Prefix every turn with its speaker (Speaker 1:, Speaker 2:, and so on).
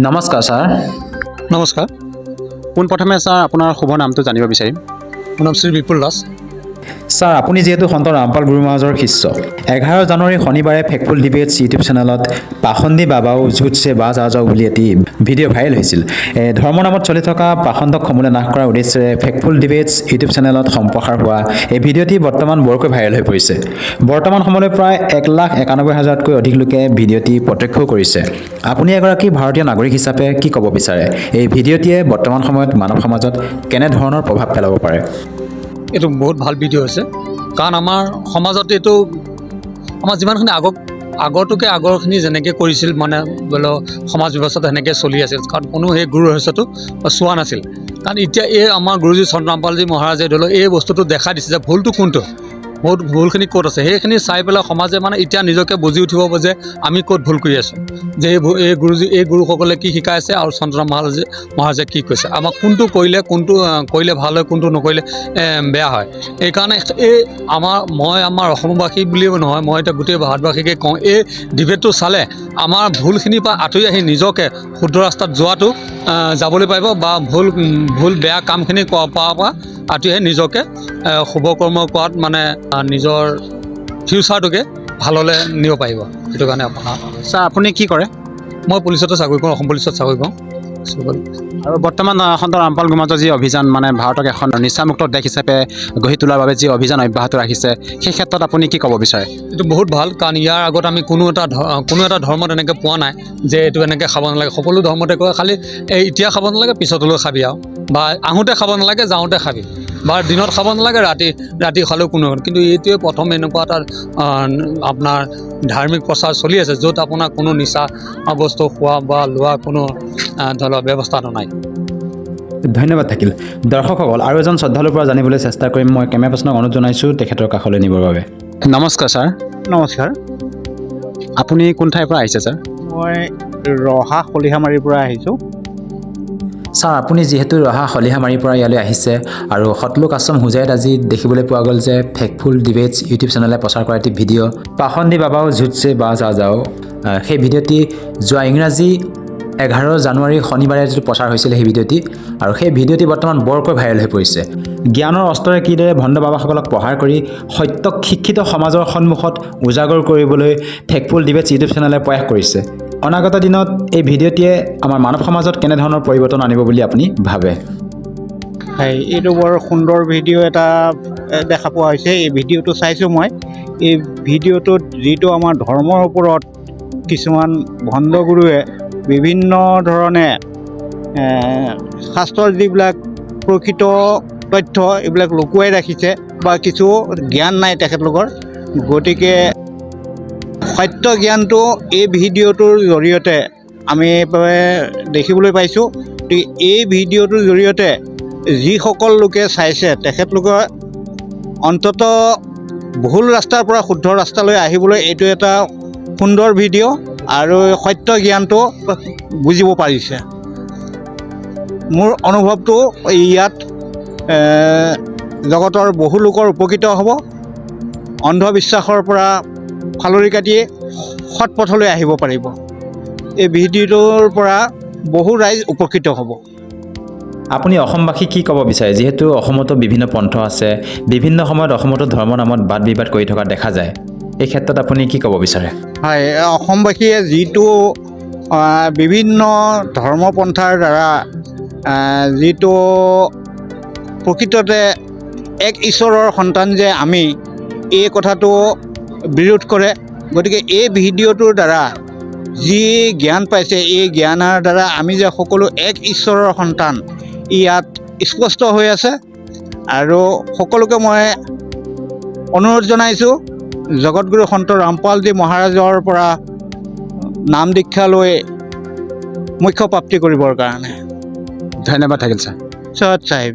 Speaker 1: নমস্কাৰ ছাৰ।
Speaker 2: নমস্কাৰ।
Speaker 1: পোনপ্ৰথমে ছাৰ আপোনাৰ শুভ নামটো জানিব বিচাৰিম।
Speaker 2: মোৰ নাম শ্ৰী বিপুল দাস।
Speaker 1: ছাৰ, আপুনি যিহেতু সন্ত ৰামপাল গুৰু মহাৰাজৰ শিষ্য, 11 জানুৱাৰী শনিবাৰে ফেকফুল ডিবেটছ ইউটিউব চেনেলত পাখণ্ডী বাবাও ঝুটছে বাজ আ যাও বুলি এটি ভিডিঅ' ভাইৰেল হৈছিল। ধৰ্মৰ নামত চলি থকা পাখণ্ডক সমূলে নাশ কৰাৰ উদ্দেশ্যে ফেকফুল ডিবেটছ ইউটিউব চেনেলত সম্প্ৰসাৰ হোৱা এই ভিডিঅ'টি বৰ্তমান বৰকৈ ভাইৰেল হৈ পৰিছে। বৰ্তমান সময়লৈ প্ৰায় 1,91,000তকৈ অধিক লোকে ভিডিঅ'টি প্ৰত্যক্ষও কৰিছে। আপুনি এগৰাকী ভাৰতীয় নাগৰিক হিচাপে কি ক'ব বিচাৰে? এই ভিডিঅ'টিয়ে বৰ্তমান সময়ত মানৱ সমাজত কেনেধৰণৰ প্ৰভাৱ পেলাব পাৰে?
Speaker 2: এইটো বহুত ভাল ভিডিঅ' হৈছে, কাৰণ আমাৰ সমাজত এইটো আমাৰ যিমানখিনি আগৰটোকে আগৰখিনি যেনেকৈ কৰিছিল, মানে বোলো সমাজ ব্যৱস্থাটো সেনেকৈ চলি আছিল, কাৰণ কোনো সেই গুৰু ৰহস্যটো চোৱা নাছিল। কাৰণ এতিয়া এই আমাৰ গুৰুজী চন্দ্ৰ ৰামপালজী মহাৰাজে ধৰি লওক এই বস্তুটো দেখা দিছে যে ভুলটো কোনটো, ভুলখিনি ক'ত আছে, সেইখিনি চাই পেলাই সমাজে মানে এতিয়া নিজকে বুজি উঠিব যে আমি ক'ত ভুল কৰি আছোঁ, যে এই গুৰুসকলে কি শিকাই আছে আৰু চন্দ্ৰ মহাৰাজে কি কৈছে, আমাক কোনটো কৰিলে ভাল হয়, কোনটো নকৰিলে বেয়া হয়। এইকাৰণে মই আমাৰ অসমবাসী বুলিও নহয়, মই এতিয়া গোটেই ভাৰতবাসীকে কওঁ, এই ডিবেটটো চালে আমাৰ ভুলখিনিৰ পৰা আঁতৰি আহি নিজকে শুদ্ধ ৰাস্তাত যাবলৈ পাৰিব, বা ভুল বেয়া কামখিনি কৰাৰ পৰা আঁতৰি আহি নিজকে শুভ কৰ্ম কৰাত মানে নিজৰ ফিউচাৰটোকে ভাললৈ নিব পাৰিব। সেইটো কাৰণে
Speaker 1: ছাৰ, আপুনি কি কৰে?
Speaker 2: মই পুলিচতে চাকৰি কৰোঁ, অসম পুলিচত চাকৰি কৰোঁ।
Speaker 1: আৰু বৰ্তমান সন্ত ৰামপাল গুৰু মহাৰাজৰ যি অভিযান, মানে ভাৰতক এখন নিচামুক্ত দেশ হিচাপে গঢ়ি তোলাৰ বাবে যি অভিযান অব্যাহত ৰাখিছে, সেই ক্ষেত্ৰত আপুনি কি ক'ব বিচাৰে?
Speaker 2: এইটো বহুত ভাল, কাৰণ ইয়াৰ আগত আমি কোনো এটা ধৰ্মত এনেকৈ পোৱা নাই যে এইটো এনেকৈ খাব নালাগে। সকলো ধৰ্মতে কয় খালি এতিয়া খাব নালাগে, পিছতলৈ খাবি আৰু, বা আহোঁতে খাব নালাগে, যাওঁতে খাবি, বা দিনত খাব নালাগে, ৰাতি খালেও কোনো, কিন্তু এইটোৱে প্ৰথম এনেকুৱা এটা আপোনাৰ ধাৰ্মিক প্ৰচাৰ চলি আছে য'ত আপোনাৰ কোনো নিচা বস্তু খোৱা বা লোৱা কোনো ধৰি লওক ব্যৱস্থাটো নাই।
Speaker 1: ধন্যবাদ থাকিল। দৰ্শকসকল, আৰু এজন শ্ৰদ্ধালুৰ পৰা জানিবলৈ চেষ্টা কৰিম। মই কেমেৰা পাৰ্চনক অনুৰোধ জনাইছোঁ তেখেতৰ কাষলৈ নিবৰ বাবে। নমস্কাৰ ছাৰ।
Speaker 3: নমস্কাৰ।
Speaker 1: আপুনি কোন ঠাইৰ পৰা আহিছে ছাৰ?
Speaker 3: মই ৰহা খলিহামাৰীৰ পৰা আহিছোঁ।
Speaker 1: ছাৰ, আপুনি যিহেতু ৰহা খলিহামাৰীৰ পৰা ইয়ালৈ আহিছে, আৰু সতলোক আশ্ৰম হোজাইত আজি দেখিবলৈ পোৱা গ'ল যে ফেকফুল ডিবেটছ ইউটিউব চেনেলে প্ৰচাৰ কৰা এটি ভিডিঅ' পাখণ্ডী বাবাও ঝুটছে বাজ আ যাও, সেই ভিডিঅ'টি যোৱা ইংৰাজী 11 জানুৱাৰী শনিবাৰে যিটো প্ৰচাৰ হৈছিলে সেই ভিডিঅ'টি, আৰু সেই ভিডিঅ'টি বৰ্তমান বৰকৈ ভাইৰেল হৈ পৰিছে। জ্ঞানৰ অস্ত্ৰৰে কিদৰে ভণ্ড বাবাসকলক প্ৰহাৰ কৰি সত্যক শিক্ষিত সমাজৰ সন্মুখত উজাগৰ কৰিবলৈ ফেকফুল ডিবেটছ ইউটিউব চেনেলে প্ৰয়াস কৰিছে। অনাগত দিনত এই ভিডিঅ'টিয়ে আমাৰ মানৱ সমাজত কেনেধৰণৰ পৰিৱৰ্তন আনিব বুলি আপুনি ভাবে?
Speaker 3: হয়, এইটো বৰ সুন্দৰ ভিডিঅ' এটা দেখা পোৱা হৈছে। এই ভিডিঅ'টো চাইছোঁ মই। এই ভিডিঅ'টোত যিটো আমাৰ ধৰ্মৰ ওপৰত কিছুমান ভণ্ডগুৰুৱে বিভিন্ন ধৰণে শাস্ত্ৰৰ যিবিলাক প্ৰকৃত তথ্য এইবিলাক লুকুৱাই ৰাখিছে, বা কিছু জ্ঞান নাই তেখেতলোকৰ, গতিকে সত্য জ্ঞানটো এই ভিডিঅ'টোৰ জৰিয়তে আমি দেখিবলৈ পাইছোঁ। গতিকে এই ভিডিঅ'টোৰ জৰিয়তে যিসকল লোকে চাইছে তেখেতলোকে অন্ততঃ ভুল ৰাস্তাৰ পৰা শুদ্ধ ৰাস্তালৈ আহিবলৈ এইটো এটা সুন্দৰ ভিডিঅ', আৰু সত্য জ্ঞানটো বুজিব পাৰিছে। মোৰ অনুভৱটো ইয়াত জগতৰ বহু লোকৰ উপকৃত হ'ব, অন্ধবিশ্বাসৰ পৰা ফালৰি কাটি সৎ পথলৈ আহিব পাৰিব। এই ভিডিঅ'টোৰ পৰা বহু ৰাইজ উপকৃত হ'ব।
Speaker 1: আপুনি অসমবাসী কি ক'ব বিচাৰে? যিহেতু অসমতো বিভিন্ন পন্থ আছে, বিভিন্ন সময়ত অসমতো ধৰ্মৰ নামত বাদ বিবাদ কৰি থকা দেখা যায়, এই ক্ষেত্ৰত আপুনি কি ক'ব বিচাৰে?
Speaker 3: হয়, অসমবাসীয়ে যিটো বিভিন্ন ধৰ্মপন্থাৰ দ্বাৰা যিটো প্ৰকৃততে এক ঈশ্বৰৰ সন্তান যে আমি, এই কথাটো বিৰোধ কৰে। গতিকে এই ভিডিঅ'টোৰ দ্বাৰা যি জ্ঞান পাইছে, এই জ্ঞানৰ দ্বাৰা আমি যে সকলো এক ঈশ্বৰৰ সন্তান, ইয়াত স্পষ্ট হৈ আছে। আৰু সকলোকে মই অনুৰোধ জনাইছোঁ জগতগুৰু সন্ত ৰামপালজী মহাৰাজৰ পৰা নাম দীক্ষা লৈ মুখ্য প্ৰাপ্তি কৰিবৰ কাৰণে।
Speaker 1: ধন্যবাদ থাকিল ছাৰ।
Speaker 3: সৎ চাহিব।